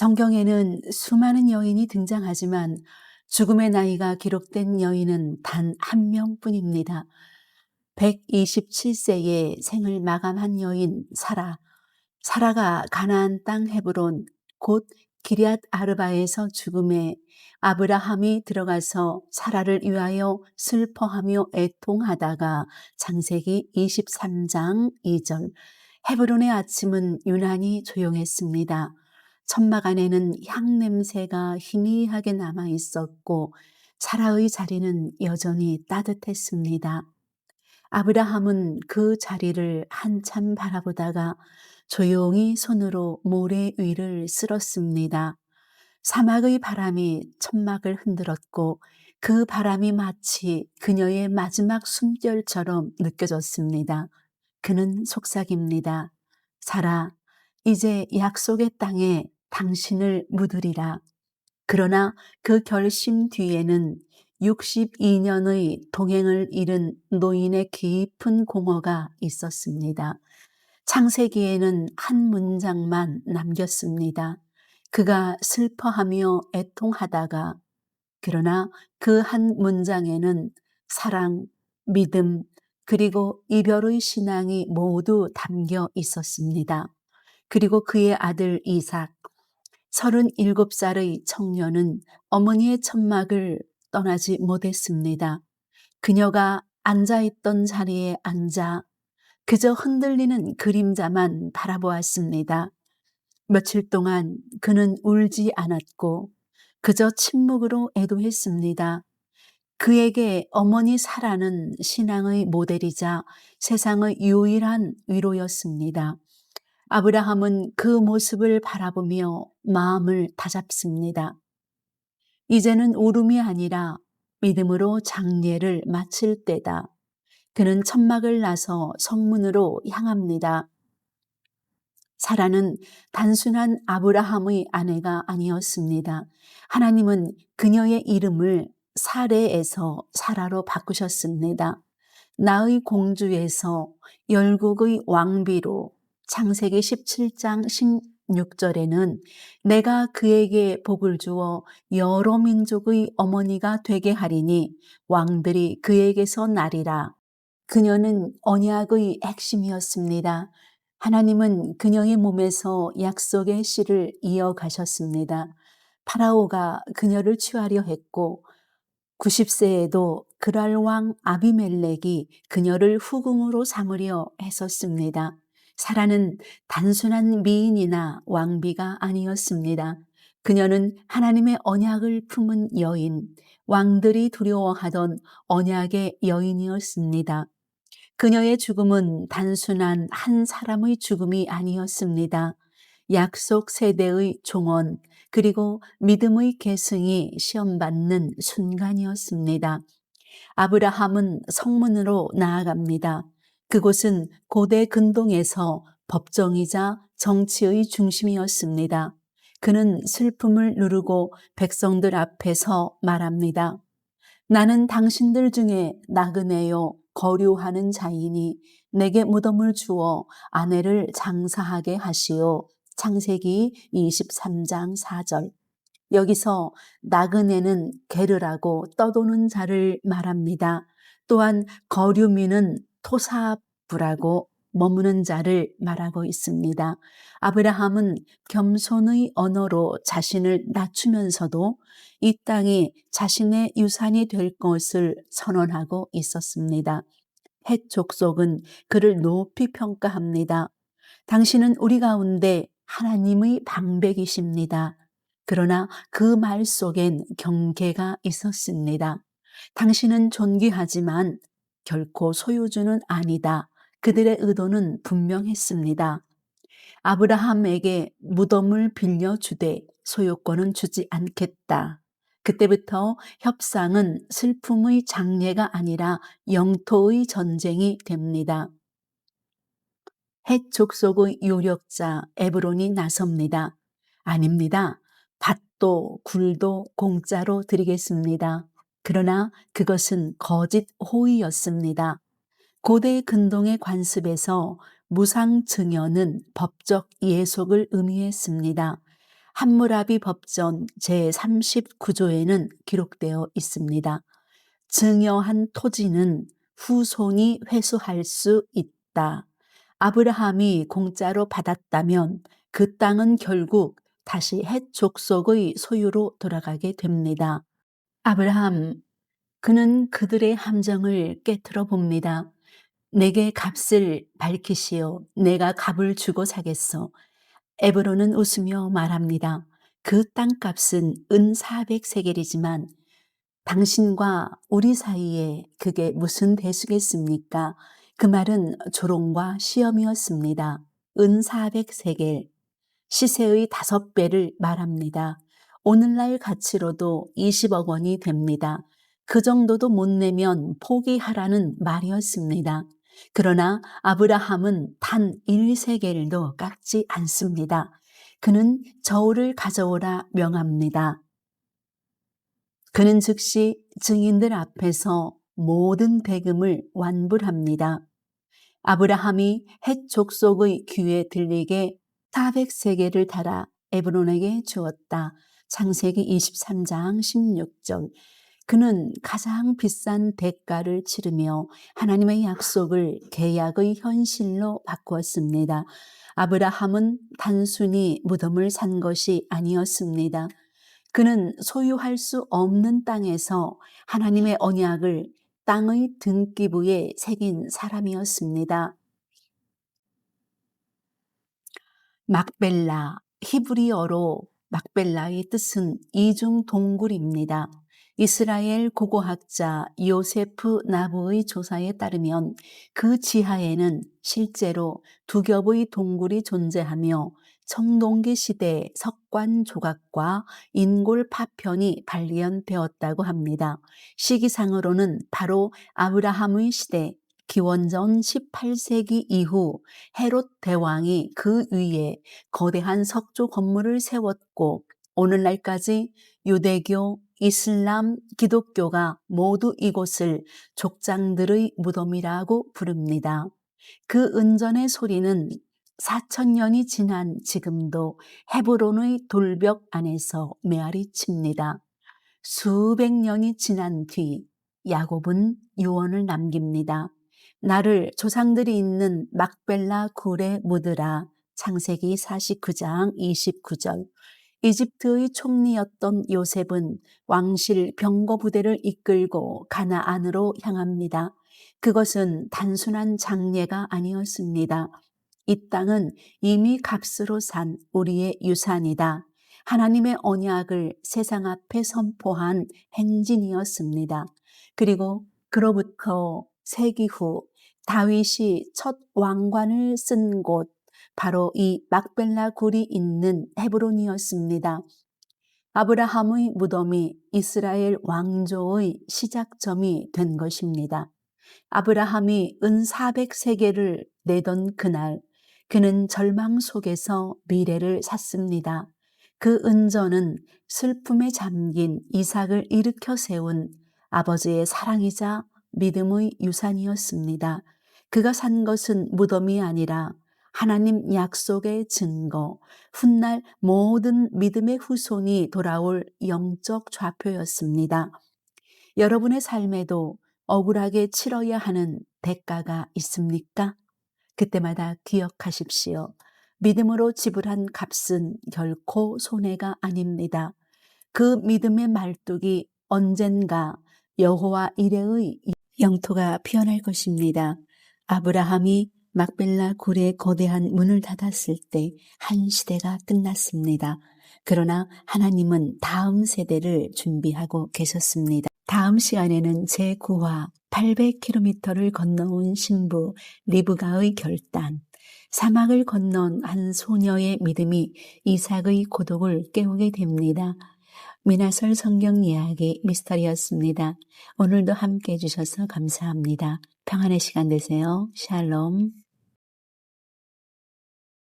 성경에는 수많은 여인이 등장하지만 죽음의 나이가 기록된 여인은 단 한 명뿐입니다. 127세에 생을 마감한 여인 사라. 사라가 가나안 땅 헤브론 곧 기럇 아르바에서 죽음에 아브라함이 들어가서 사라를 위하여 슬퍼하며 애통하다가 창세기 23장 2절. 헤브론의 아침은 유난히 조용했습니다. 천막 안에는 향 냄새가 희미하게 남아 있었고 사라의 자리는 여전히 따뜻했습니다. 아브라함은 그 자리를 한참 바라보다가 조용히 손으로 모래 위를 쓸었습니다. 사막의 바람이 천막을 흔들었고 그 바람이 마치 그녀의 마지막 숨결처럼 느껴졌습니다. 그는 속삭입니다. 사라, 이제 약속의 땅에 당신을 묻으리라. 그러나 그 결심 뒤에는 62년의 동행을 이룬 노인의 깊은 공허가 있었습니다. 창세기에는 한 문장만 남겼습니다. 그가 슬퍼하며 애통하다가, 그러나 그 한 문장에는 사랑, 믿음, 그리고 이별의 신앙이 모두 담겨 있었습니다. 그리고 그의 아들 이삭, 37살의 청년은 어머니의 천막을 떠나지 못했습니다. 그녀가 앉아있던 자리에 앉아 그저 흔들리는 그림자만 바라보았습니다. 며칠 동안 그는 울지 않았고 그저 침묵으로 애도했습니다. 그에게 어머니 사라는 신앙의 모델이자 세상의 유일한 위로였습니다. 아브라함은 그 모습을 바라보며 마음을 다잡습니다. 이제는 울음이 아니라 믿음으로 장례를 마칠 때다. 그는 천막을 나서 성문으로 향합니다. 사라는 단순한 아브라함의 아내가 아니었습니다. 하나님은 그녀의 이름을 사레에서 사라로 바꾸셨습니다. 나의 공주에서 열국의 왕비로. 창세기 17장 16절에는 내가 그에게 복을 주어 여러 민족의 어머니가 되게 하리니 왕들이 그에게서 나리라. 그녀는 언약의 핵심이었습니다. 하나님은 그녀의 몸에서 약속의 씨를 이어가셨습니다. 파라오가 그녀를 취하려 했고 90세에도 그랄 왕 아비멜렉이 그녀를 후궁으로 삼으려 했었습니다. 사라는 단순한 미인이나 왕비가 아니었습니다. 그녀는 하나님의 언약을 품은 여인, 왕들이 두려워하던 언약의 여인이었습니다. 그녀의 죽음은 단순한 한 사람의 죽음이 아니었습니다. 약속 세대의 종언, 그리고 믿음의 계승이 시험받는 순간이었습니다. 아브라함은 성문으로 나아갑니다. 그곳은 고대 근동에서 법정이자 정치의 중심이었습니다. 그는 슬픔을 누르고 백성들 앞에서 말합니다. 나는 당신들 중에 나그네요 거류하는 자이니 내게 무덤을 주어 아내를 장사하게 하시오. 창세기 23장 4절. 여기서 나그네는 게르라고 떠도는 자를 말합니다. 또한 거류민은 토사부라고 머무는 자를 말하고 있습니다. 아브라함은 겸손의 언어로 자신을 낮추면서도 이 땅이 자신의 유산이 될 것을 선언하고 있었습니다. 헷 족속은 그를 높이 평가합니다. 당신은 우리 가운데 하나님의 방백이십니다. 그러나 그 말 속엔 경계가 있었습니다. 당신은 존귀하지만 결코 소유주는 아니다. 그들의 의도는 분명했습니다. 아브라함에게 무덤을 빌려주되 소유권은 주지 않겠다. 그때부터 협상은 슬픔의 장례가 아니라 영토의 전쟁이 됩니다. 헷 족속의 유력자 에브론이 나섭니다. 아닙니다. 밭도 굴도 공짜로 드리겠습니다. 그러나 그것은 거짓 호의였습니다. 고대 근동의 관습에서 무상 증여는 법적 예속을 의미했습니다. 함무라비 법전 제39조에는 기록되어 있습니다. 증여한 토지는 후손이 회수할 수 있다. 아브라함이 공짜로 받았다면 그 땅은 결국 다시 헷 족속의 소유로 돌아가게 됩니다. 아브라함, 그는 그들의 함정을 깨트려 봅니다. 내게 값을 밝히시오. 내가 값을 주고 사겠소. 에브론은 웃으며 말합니다. 그 땅값은 은 400세겔이지만 당신과 우리 사이에 그게 무슨 대수겠습니까? 그 말은 조롱과 시험이었습니다. 은 400세겔, 시세의 5배를 말합니다. 오늘날 가치로도 20억 원이 됩니다. 그 정도도 못 내면 포기하라는 말이었습니다. 그러나 아브라함은 단 1세겔도 깎지 않습니다. 그는 저울을 가져오라 명합니다. 그는 즉시 증인들 앞에서 모든 대금을 완불합니다. 아브라함이 헷 족속의 귀에 들리게 400세겔을 달아 에브론에게 주었다. 창세기 23장 16절. 그는 가장 비싼 대가를 치르며 하나님의 약속을 계약의 현실로 바꾸었습니다. 아브라함은 단순히 무덤을 산 것이 아니었습니다. 그는 소유할 수 없는 땅에서 하나님의 언약을 땅의 등기부에 새긴 사람이었습니다. 막벨라, 히브리어로 막벨라의 뜻은 이중 동굴입니다. 이스라엘 고고학자 요세프 나부의 조사에 따르면 그 지하에는 실제로 2겹의 동굴이 존재하며 청동기 시대 석관 조각과 인골 파편이 발견되었다고 합니다. 시기상으로는 바로 아브라함의 시대 기원전 18세기 이후 헤롯 대왕이 그 위에 거대한 석조 건물을 세웠고 오늘날까지 유대교, 이슬람, 기독교가 모두 이곳을 족장들의 무덤이라고 부릅니다. 그 은전의 소리는 4,000년이 지난 지금도 헤브론의 돌벽 안에서 메아리 칩니다. 수백 년이 지난 뒤 야곱은 유언을 남깁니다. 나를 조상들이 있는 막벨라 굴에 묻으라. 창세기 49장 29절. 이집트의 총리였던 요셉은 왕실 병거 부대를 이끌고 가나안으로 향합니다. 그것은 단순한 장례가 아니었습니다. 이 땅은 이미 값으로 산 우리의 유산이다. 하나님의 언약을 세상 앞에 선포한 행진이었습니다. 그리고 그로부터 세기 후 다윗이 첫 왕관을 쓴 곳, 바로 이 막벨라 굴이 있는 헤브론이었습니다. 아브라함의 무덤이 이스라엘 왕조의 시작점이 된 것입니다. 아브라함이 은 400세겔을 내던 그날, 그는 절망 속에서 미래를 샀습니다. 그 은전은 슬픔에 잠긴 이삭을 일으켜 세운 아버지의 사랑이자 믿음의 유산이었습니다. 그가 산 것은 무덤이 아니라 하나님 약속의 증거, 훗날 모든 믿음의 후손이 돌아올 영적 좌표였습니다. 여러분의 삶에도 억울하게 치러야 하는 대가가 있습니까? 그때마다 기억하십시오. 믿음으로 지불한 값은 결코 손해가 아닙니다. 그 믿음의 말뚝이 언젠가 여호와 이레의 영토가 피어날 것입니다. 아브라함이 막벨라 굴의 거대한 문을 닫았을 때 한 시대가 끝났습니다. 그러나 하나님은 다음 세대를 준비하고 계셨습니다. 다음 시간에는 제9화 800km를 건너온 신부 리브가의 결단, 사막을 건넌 한 소녀의 믿음이 이삭의 고독을 깨우게 됩니다. 미나설 성경 이야기 미스터리였습니다. 오늘도 함께 해주셔서 감사합니다. 평안의 시간 되세요. 샬롬.